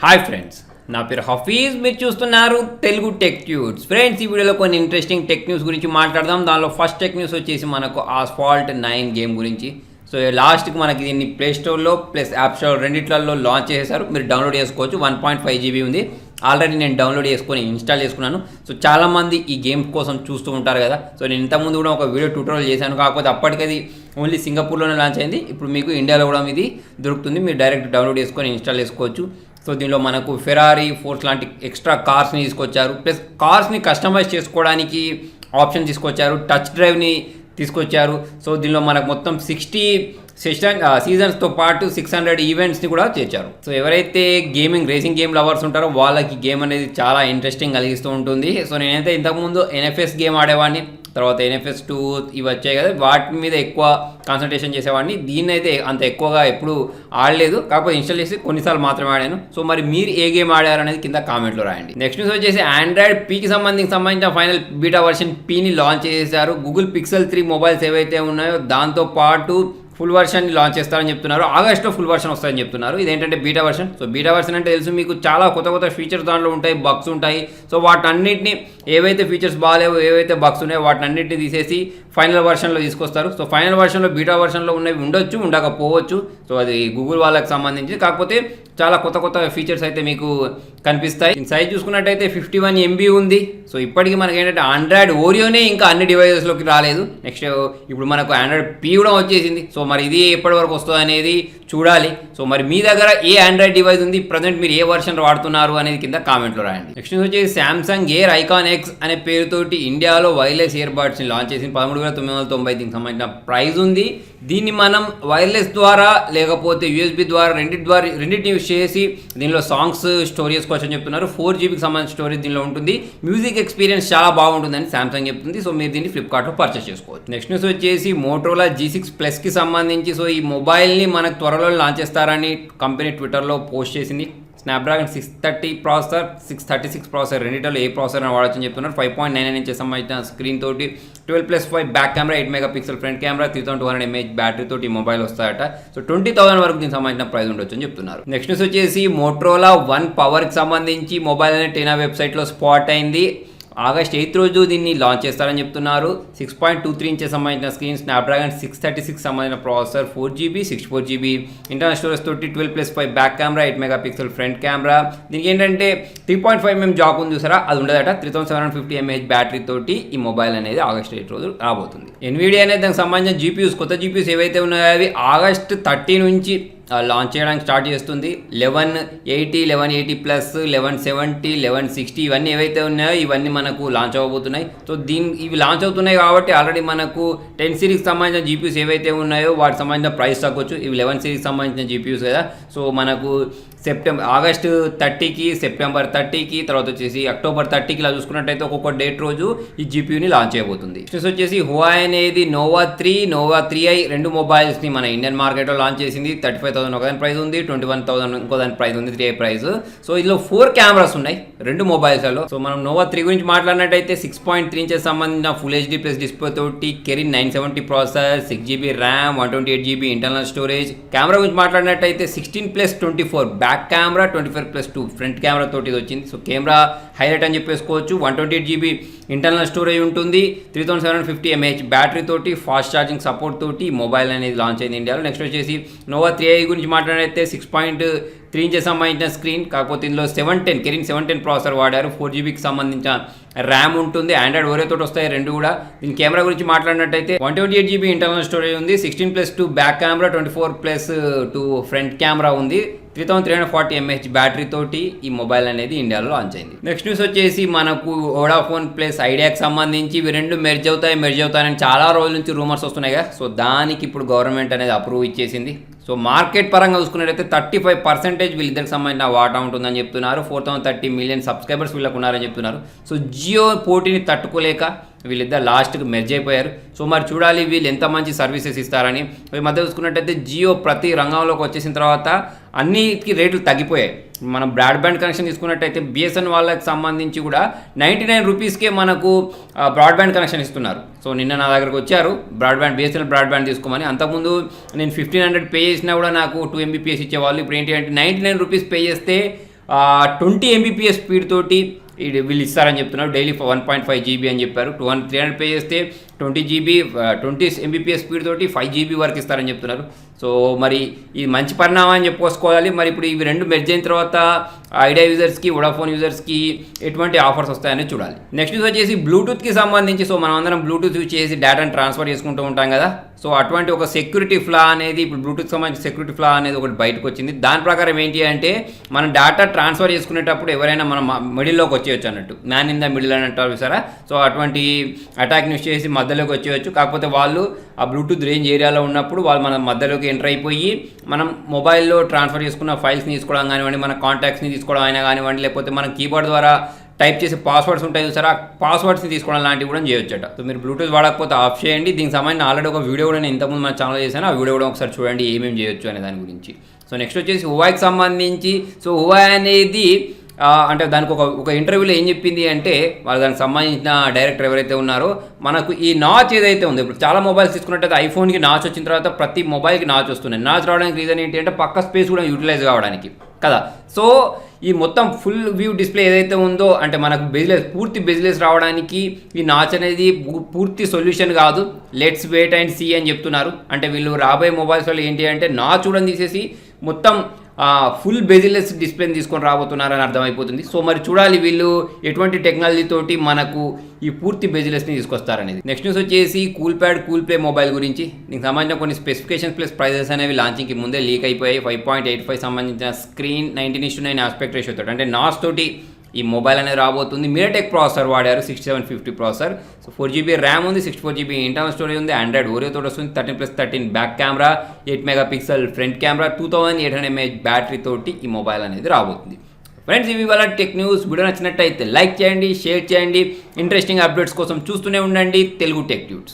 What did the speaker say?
Hi friends, నా పేరు హఫీజ్. మీరు చూస్తున్నారు తెలుగు టెక్ న్యూస్. ఫ్రెండ్స్, ఈ వీడియోలో కొన్ని ఇంట్రెస్టింగ్ టెక్ న్యూస్ గురించి మాట్లాడదాం. దానిలో ఫస్ట్ టెక్ న్యూస్ వచ్చేసి మనకు asphalt 9 గేమ్ గురించి. సో లాస్ట్కి మనకి దీన్ని ప్లే స్టోర్లో ప్లస్ యాప్ స్టోర్ రెండిట్లలో లాంచ్ చేశారు. మీరు డౌన్లోడ్ చేసుకోవచ్చు. 1.5 GB ఉంది. ఆల్రెడీ నేను డౌన్లోడ్ చేసుకొని ఇన్స్టాల్ చేసుకున్నాను. సో చాలామంది ఈ గేమ్ కోసం చూస్తూ ఉంటారు కదా. సో నేను ఇంతకుముందు కూడా ఒక వీడియో ట్యూటోరియల్ చేశాను. కాకపోతే అప్పటికది ఓన్లీ సింగపూర్లోనే లాంచ్ అయింది. ఇప్పుడు మీకు ఇండియాలో కూడా ఇది దొరుకుతుంది. మీరు డైరెక్ట్ డౌన్లోడ్ చేసుకొని ఇన్స్టాల్ చేసుకోవచ్చు. సో దీనిలో మనకు ఫెరారీ, ఫోర్స్ లాంటి ఎక్స్ట్రా కార్స్ని తీసుకొచ్చారు. ప్లస్ కార్స్ని కస్టమైజ్ చేసుకోవడానికి ఆప్షన్ తీసుకొచ్చారు. టచ్ డ్రైవ్ని తీసుకొచ్చారు. సో దీనిలో మనకు మొత్తం 60 సీజన్స్తో పాటు 600 ఈవెంట్స్ని కూడా చేర్చారు. సో ఎవరైతే రేసింగ్ గేమ్ లవర్స్ ఉంటారో వాళ్ళకి గేమ్ అనేది చాలా ఇంట్రెస్టింగ్ కలిగిస్తూ ఉంటుంది. సో నేనైతే ఇంతకుముందు NFS గేమ్ ఆడేవాడిని. తర్వాత NFS 2 ఇవి వచ్చాయి కదా, వాటి మీద ఎక్కువ కాన్సన్ట్రేషన్ చేసేవాడిని. దీన్ని అయితే అంత ఎక్కువగా ఎప్పుడు ఆడలేదు. కాకపోతే ఇన్స్టాల్ చేసి కొన్నిసార్లు మాత్రమే ఆడాను. సో మరి మీరు ఏ గేమ్ ఆడారు అనేది కింద కామెంట్లో రాయండి. నెక్స్ట్ న్యూస్ వచ్చేసి Android Pకి సంబంధించిన ఫైనల్ బీటా వర్షన్ Pని లాంచ్ చేశారు. గూగుల్ Pixel 3 మొబైల్స్ ఏవైతే ఉన్నాయో దాంతోపాటు ఫుల్ వర్షన్ లాంచ్ చేస్తారని చెప్తున్నారు. ఆగస్ట్లో ఫుల్ వర్షన్ వస్తాయని చెప్తున్నారు. ఇదేంటంటే beta version. So beta version అంటే తెలుసు మీకు, చాలా కొత్త ఫీచర్స్ దాంట్లో ఉంటాయి, బగ్స్ ఉంటాయి. సో వాటన్నిటిని ఏవైతే ఫీచర్స్ బాగాలేవో, ఏవైతే బగ్స్ ఉన్నాయో వాటన్నిటిని తీసేసి ఫైనల్ వర్షన్లో తీసుకొస్తారు. సో ఫైనల్ వర్షన్లో బీటా వర్షన్లో ఉన్నవి ఉండొచ్చు, ఉండకపోవచ్చు. సో అది గూగుల్ వాళ్ళకి సంబంధించి. కాకపోతే చాలా కొత్త ఫీచర్స్ అయితే మీకు కనిపిస్తాయి. సైజ్ చూసుకున్నట్టయితే 51 MB ఉంది. సో ఇప్పటికీ మనకి ఏంటంటే ఆండ్రాయిడ్ ఓరియోనే ఇంకా అన్ని డివైజెస్లోకి రాలేదు. నెక్స్ట్ ఇప్పుడు మనకు ఆండ్రాయిడ్ P కూడా వచ్చేసింది. సో మరి ఇది ఎప్పటి వరకు వస్తుంది అనేది చూడాలి. సో మరి మీ దగ్గర ఏ ఆండ్రాయిడ్ డివైస్ ఉంది, ప్రజెంట్ మీరు ఏ వర్షన్ వాడుతున్నారు అనేది కింద కామెంట్లో రాయండి. నెక్స్ట్ వచ్చేసి సామ్సంగ్ ఎయిర్ ఐకాన్ X అనే పేరుతోటి ఇండియాలో వైర్లెస్ ఇయర్ బడ్స్ని లాంచ్ చేసింది. 13,990 దీనికి సంబంధించిన ప్రైస్ ఉంది. దీన్ని మనం వైర్లెస్ ద్వారా లేకపోతే USB ద్వారా రెండింటిని యూజ్ చేసి దీనిలో సాంగ్స్ స్టోర్ చేసుకోవచ్చు అని చెప్తున్నారు. 4 GBకి సంబంధించిన స్టోరేజ్ దీనిలో ఉంటుంది. మ్యూజిక్ ఎక్స్పీరియన్స్ చాలా బాగుంటుందని సామ్సంగ్ చెప్తుంది. సో మీరు దీన్ని ఫ్లిప్కార్ట్లో పర్చేస్ చేసుకోవచ్చు. నెక్స్ట్ న్యూస్ వచ్చేసి మోటోలా G6 ప్లస్కి సంబంధించి. సో ఈ మొబైల్ని మనకు త్వరలో లాంచ్ చేస్తారని కంపెనీ ట్విట్టర్లో పోస్ట్ చేసింది. స్నాప్డ్రాగన్ 630 ప్రాసెసర్, 636 ప్రాసెసర్ రెండింటిలో ఏ ప్రాసెసర్ అని వాడచ్చని చెప్తున్నారు. 5.99 ఇంచెస్ సంబంధించిన స్క్రీన్ తోటి 12+5 back camera, 8 megapixel front camera, 3200 mAh battery తోటి మొబైల్ వస్తాయట. సో 20,000 వరకు దీనికి సంబంధించిన ప్రైస్ ఉండొచ్చు అని చెప్తున్నారు. నెక్స్ట్ న్యూస్ వచ్చేసి మోటోలా వన్ పవర్కి సంబంధించి మొబైల్ అనే టెనా వెబ్సైట్లో స్పాట్ అయింది. ఆగస్ట్ 8 రోజు దీన్ని లాంచ్ చేస్తారని చెప్తున్నారు. 6.23 ఇంచెస్ సంబంధించిన స్క్రీన్, స్నాప్డ్రాగన్ 636 సంబంధించిన processor, 4 GB 64 GB internal storage తోటి 12+5 back camera, 8 megapixel front camera. దీనికి ఏంటంటే 3.5 mm జాక్ ఉంది చూసారా, అది ఉండదట. 3750 mAh బ్యాటరీ తోటి ఈ మొబైల్ అనేది ఆగస్ట్ 8 రోజు రాబోతుంది. ఎన్విడియా అనేది దానికి సంబంధించిన జీపీయూస్, కొత్త జీపీయూస్ ఏవైతే ఉన్నాయో అవి ఆగస్ట్ 30 నుంచి లాంచ్ చేయడానికి స్టార్ట్ చేస్తుంది. 1180, 1180 ప్లస్, 1170, 1160 ఇవన్నీ ఏవైతే ఉన్నాయో ఇవన్నీ మనకు లాంచ్ అవ్వబోతున్నాయి. సో ఇవి లాంచ్ అవుతున్నాయి కాబట్టి ఆల్రెడీ మనకు 10 సిరీస్కి సంబంధించిన జీపీయూస్ ఏవైతే ఉన్నాయో వాటికి సంబంధించిన ప్రైస్ తగ్గొచ్చు. ఇవి 11 సిరీస్కి సంబంధించిన జీపీయూస్ కదా. సో మనకు ఆగస్టు 30కి, సెప్టెంబర్ 30కి, తర్వాత వచ్చేసి అక్టోబర్ 30కి ఇలా చూసుకున్నట్టయితే ఒక్కొక్క డేట్ రోజు ఈ జీపీయూని లాంచ్ చేయబోతుంది. నెక్స్ట్ వచ్చేసి హువాయ్ అనేది Nova3i రెండు మొబైల్స్ని మన ఇండియన్ మార్కెట్లో లాంచ్ చేసింది. 35,000 ఒకదాని ప్రైస్ ఉంది, 21,000 ఇంకో దాని ప్రైస్ ఉంది, 3i ప్రైస్. సో ఇందులో 4 కెమెరాస్ ఉన్నాయి రెండు మొబైల్స్లో. సో మనం Nova3 గురించి మాట్లాడినట్టయితే 6.3 ఇంచెస్ సంబంధించిన ఫుల్ HD ప్లస్ డిస్ప్లే తోటి, Kerryn 970 processor, 6 GB RAM, 128 GB internal storage. Camera గురించి మాట్లాడినట్టయితే 16+24 బ్యాక్ కెమెరా, 24+2 ఫ్రంట్ కెమెరా తోటి ఇది వచ్చింది. సో కెమెరా హైలైట్ అని చెప్పేసుకోవచ్చు. 128 GB ఇంటర్నల్ స్టోరేజ్ ఉంటుంది. 3750 mAh బ్యాటరీ తోటి, ఫాస్ట్ ఛార్జింగ్ సపోర్ట్ తోటి మొబైల్ అనేది లాంచ్ అయింది ఇండియాలో. నెక్స్ట్ వచ్చేసి Nova3i గురించి మాట్లాడితే 6.3 ఇంచెస్ సంబంధించిన స్క్రీన్, కాకపోతే ఇందులో కెరిన్ 710 ప్రాసెసర్ వాడారు. 4 GBకి సంబంధించిన ర్యామ్ ఉంటుంది. ఆండ్రాయిడ్ ఓరియో తోటి వస్తాయి రెండు కూడా. దీని కెమెరా గురించి మాట్లాడినట్టయితే 128 GB ఇంటర్నల్ స్టోరేజ్ ఉంది. 16+2 బ్యాక్ కెమెరా, 24+2 ఫ్రంట్ కెమెరా ఉంది. 3340 mAh బ్యాటరీ తోటి ఈ మొబైల్ అనేది ఇండియాలో లాంచ్ అయింది. నెక్స్ట్ న్యూస్ వచ్చేసి మనకు వోడాఫోన్ ప్లస్ ఐడియాకి సంబంధించి ఇవి రెండు మెర్జ్ అవుతాయని చాలా రోజుల నుంచి రూమర్స్ వస్తున్నాయి కదా. సో దానికి ఇప్పుడు గవర్నమెంట్ అనేది అప్రూవ్ ఇచ్చేసింది. సో మార్కెట్ పరంగా చూసుకున్నట్టయితే 35% వీళ్ళిద్దరికి సంబంధించిన వాటా ఉంటుందని చెప్తున్నారు. 430 million సబ్స్క్రైబర్స్ వీళ్ళకు ఉన్నారని చెప్తున్నారు. సో జియో పోటీని తట్టుకోలేక వీళ్ళిద్దరు లాస్ట్కి మెర్జ్ అయిపోయారు. సో మరి చూడాలి వీళ్ళు ఎంత మంచి సర్వీసెస్ ఇస్తారని. ఈ మధ్య చూసుకున్నట్టయితే జియో ప్రతి రంగంలోకి వచ్చేసిన తర్వాత అన్నిటికీ రేట్లు తగ్గిపోయాయి. మనం బ్రాడ్బ్యాండ్ కనెక్షన్ తీసుకున్నట్టయితే BSN వాళ్ళకి సంబంధించి కూడా 99 రూపీస్కే మనకు బ్రాడ్బ్యాండ్ కనెక్షన్ ఇస్తున్నారు. సో నిన్న నా దగ్గరకు వచ్చారు BSN బ్రాడ్బ్యాండ్ తీసుకోమని. అంతకుముందు నేను 1500 పే చేసినా కూడా నాకు 2 Mbps ఇచ్చేవాళ్ళు. ఇప్పుడు ఏంటి అంటే 99 రూపీస్ పే చేస్తే 20 Mbps స్పీడ్ తోటి వీళ్ళు ఇస్తారని చెప్తున్నారు. డైలీ 1.5 GB అని చెప్పారు. 300 పే చేస్తే 20 GB 20 Mbps స్పీడ్ తోటి 5 GB వరకు ఇస్తారని చెప్తున్నారు. సో మరి ఇది మంచి పరిణామం అని చెప్పుకోవాలి. మరి ఇప్పుడు ఇవి రెండు మెర్జ్ అయిన తర్వాత ఐడియా యూజర్స్కి, వోడాఫోన్ యూజర్స్కి ఎటువంటి ఆఫర్స్ వస్తాయని చూడాలి. నెక్స్ట్ న్యూస్ వచ్చేసి బ్లూటూత్కి సంబంధించి. సో మనం అందరం బ్లూటూత్ యూజ్ చేసి డేటాను ట్రాన్స్ఫర్ చేసుకుంటూ ఉంటాం కదా. సో అటువంటి ఒక సెక్యూరిటీ ఫ్లా అనేది ఇప్పుడు బ్లూటూత్ సంబంధించి సెక్యూరిటీ ఫ్లా అనేది ఒకటి బయటకు వచ్చింది. దాని ప్రకారం ఏంటి అంటే మనం డేటా ట్రాన్స్ఫర్ చేసుకునేటప్పుడు ఎవరైనా మనం మిడిల్లోకి వచ్చేయచ్చు అన్నట్టు, మ్యాన్ ఇన్ ద మిడిల్ అని అంటారు చూసారా. సో అటువంటి అటాక్ యూస్ చేసి మధ్యలోకి వచ్చేయచ్చు. కాకపోతే వాళ్ళు ఆ బ్లూటూత్ రేంజ్ ఏరియాలో ఉన్నప్పుడు వాళ్ళు మన మధ్యలోకి ఎంటర్ అయిపోయి మనం మొబైల్లో ట్రాన్స్ఫర్ చేసుకున్న ఫైల్స్ని తీసుకోవడం కానివ్వండి, మన కాంటాక్ట్స్ని తీసుకోవడం అయినా కానివ్వండి, లేకపోతే మనం కీబోర్డ్ ద్వారా టైప్ చేసి పాస్వర్డ్స్ ఉంటాయి చూసారా, పాస్వర్డ్స్ని తీసుకోవడం లాంటివి కూడా చేయొచ్చట. సో మీరు బ్లూటూత్ వాడకపోతే ఆఫ్ చేయండి. దీనికి సంబంధించిన ఆల్రెడీ ఒక వీడియో కూడా నేను ఇంతకుముందు మన ఛానల్ చేశాను. ఆ వీడియో కూడా ఒకసారి చూడండి ఏమేమి చేయొచ్చు అనే దాని గురించి. సో నెక్స్ట్ వచ్చేసి హువాయికి సంబంధించి. సో హువాయి అనేది అంటే దానికి ఒక ఇంటర్వ్యూలో ఏం చెప్పింది అంటే వాళ్ళు దానికి సంబంధించిన డైరెక్టర్ ఎవరైతే ఉన్నారో మనకు ఈ నాచ్ ఏదైతే ఉందో, ఇప్పుడు చాలా మొబైల్స్ తీసుకున్నట్టయితే ఐఫోన్కి నాచ్ వచ్చిన తర్వాత ప్రతి మొబైల్కి నాచ్ వస్తున్నాయి. నాచ్ రావడానికి రీజన్ ఏంటి అంటే పక్క స్పేస్ కూడా యూటిలైజ్ కావడానికి కదా. సో ఈ మొత్తం ఫుల్ వ్యూ డిస్ప్లే ఏదైతే ఉందో అంటే మనకు పూర్తి బెజిలెస్ రావడానికి ఈ నాచ్ అనేది పూర్తి సొల్యూషన్ కాదు. లెట్స్ వెయిట్ అండ్ సీ అని చెప్తున్నారు. అంటే వీళ్ళు రాబోయే మొబైల్స్ వల్ల ఏంటి అంటే నాచ్ కూడా తీసేసి మొత్తం ఫుల్ బెజిలెస్ డిస్ప్లేని తీసుకొని రాబోతున్నారని అర్థమైపోతుంది. సో మరి చూడాలి వీళ్ళు ఎటువంటి టెక్నాలజీ తోటి మనకు ఈ పూర్తి బెజిలెస్ని తీసుకొస్తారనేది. నెక్స్ట్ న్యూస్ వచ్చేసి కూల్ ప్లే మొబైల్ గురించి. దీనికి సంబంధించిన కొన్ని స్పెసిఫికేషన్స్ ప్లస్ ప్రైజెస్ అనేవి లాంచింగ్కి ముందే లీక్ అయిపోయాయి. 5.85 సంబంధించిన స్క్రీన్, 19:9 ఆస్పెక్ట్ రేషియో తోటి అంటే నాచ్ తోటి ఈ మొబైల్ అనేది రాబోతుంది. మీడియాటెక్ ప్రాసెసర్ వాడారు, 6750 ప్రాసెసర్. సో 4 GB ర్యామ్ ఉంది, 64 GB ఇంటర్నల్ స్టోరేజ్ ఉంది. ఆండ్రాయిడ్ ఓరియో తోటి వస్తుంది. 13+13 back camera, 8 MP front camera, 2800 mAh battery తోటి ఈ మొబైల్ అనేది రాబోతుంది. ఫ్రెండ్స్ ఇవి వాళ్ళ టెక్ న్యూస్. వీడియో నచ్చినట్టయితే లైక్ చేయండి, షేర్ చేయండి. ఇంట్రెస్టింగ్ అప్డేట్స్ కోసం చూస్తూనే ఉండండి తెలుగు టెక్ ట్యూట్స్.